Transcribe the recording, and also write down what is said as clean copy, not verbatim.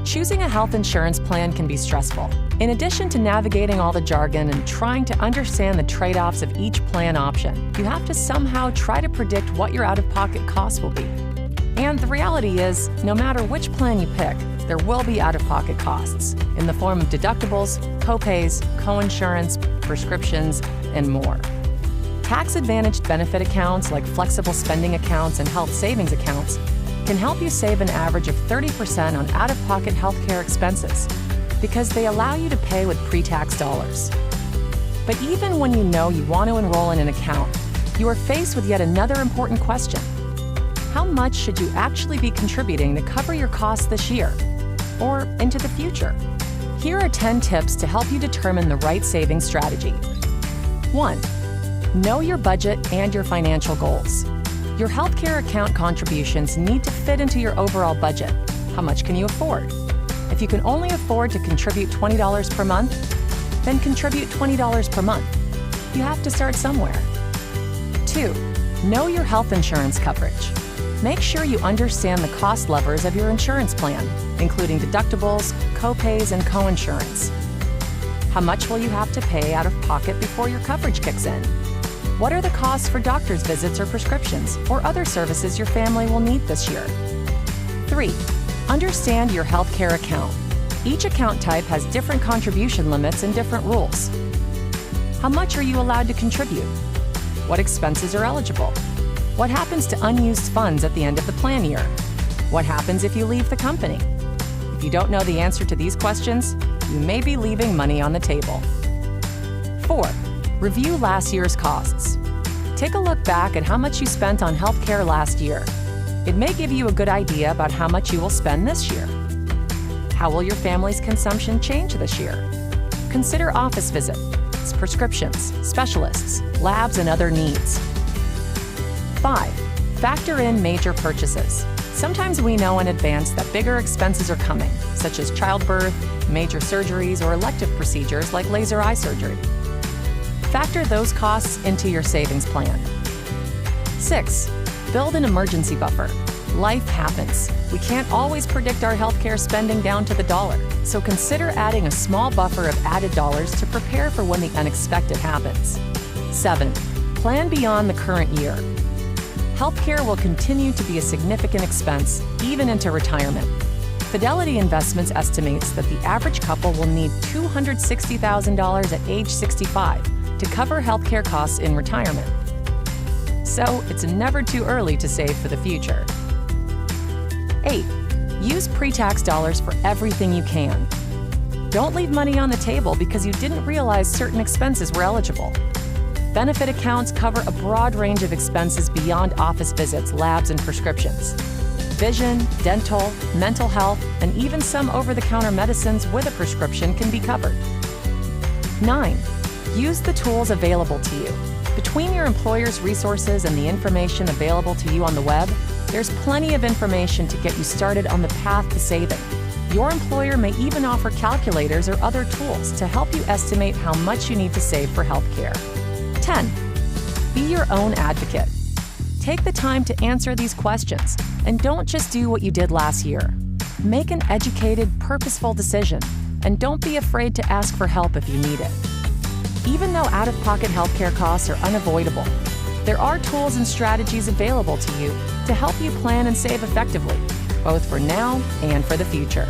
Choosing a health insurance plan can be stressful. In addition to navigating all the jargon and trying to understand the trade-offs of each plan option, you have to somehow try to predict what your out-of-pocket costs will be. And the reality is, no matter which plan you pick, there will be out-of-pocket costs in the form of deductibles, copays, coinsurance, prescriptions, and more. Tax-advantaged benefit accounts like flexible spending accounts and health savings accounts can help you save an average of 30% on out-of-pocket healthcare expenses because they allow you to pay with pre-tax dollars. But even when you know you want to enroll in an account, you are faced with yet another important question. How much should you actually be contributing to cover your costs this year or into the future? Here are 10 tips to help you determine the right savings strategy. 1. Know your budget and your financial goals. Your healthcare account contributions need to fit into your overall budget. How much can you afford? If you can only afford to contribute $20 per month, then contribute $20 per month. You have to start somewhere. 2. Know your health insurance coverage. Make sure you understand the cost levers of your insurance plan, including deductibles, copays, and coinsurance. How much will you have to pay out of pocket before your coverage kicks in? What are the costs for doctor's visits or prescriptions or other services your family will need this year? 3. Understand your healthcare account. Each account type has different contribution limits and different rules. How much are you allowed to contribute? What expenses are eligible? What happens to unused funds at the end of the plan year? What happens if you leave the company? If you don't know the answer to these questions, you may be leaving money on the table. 4. Review last year's costs. Take a look back at how much you spent on healthcare last year. It may give you a good idea about how much you will spend this year. How will your family's consumption change this year? Consider office visits, prescriptions, specialists, labs, and other needs. 5. Factor in major purchases. Sometimes we know in advance that bigger expenses are coming, such as childbirth, major surgeries, or elective procedures like laser eye surgery. Factor those costs into your savings plan. 6. Build an emergency buffer. Life happens. We can't always predict our healthcare spending down to the dollar, so consider adding a small buffer of added dollars to prepare for when the unexpected happens. 7. Plan beyond the current year. Healthcare will continue to be a significant expense, even into retirement. Fidelity Investments estimates that the average couple will need $260,000 at age 65 to cover healthcare costs in retirement. So it's never too early to save for the future. 8. Use pre-tax dollars for everything you can. Don't leave money on the table because you didn't realize certain expenses were eligible. Benefit accounts cover a broad range of expenses beyond office visits, labs, and prescriptions. Vision, dental, mental health, and even some over-the-counter medicines with a prescription can be covered. 9. Use the tools available to you. Between your employer's resources and the information available to you on the web, there's plenty of information to get you started on the path to saving. Your employer may even offer calculators or other tools to help you estimate how much you need to save for healthcare. 10. Be your own advocate. Take the time to answer these questions and don't just do what you did last year. Make an educated, purposeful decision and don't be afraid to ask for help if you need it. Even though out-of-pocket healthcare costs are unavoidable, there are tools and strategies available to you to help you plan and save effectively, both for now and for the future.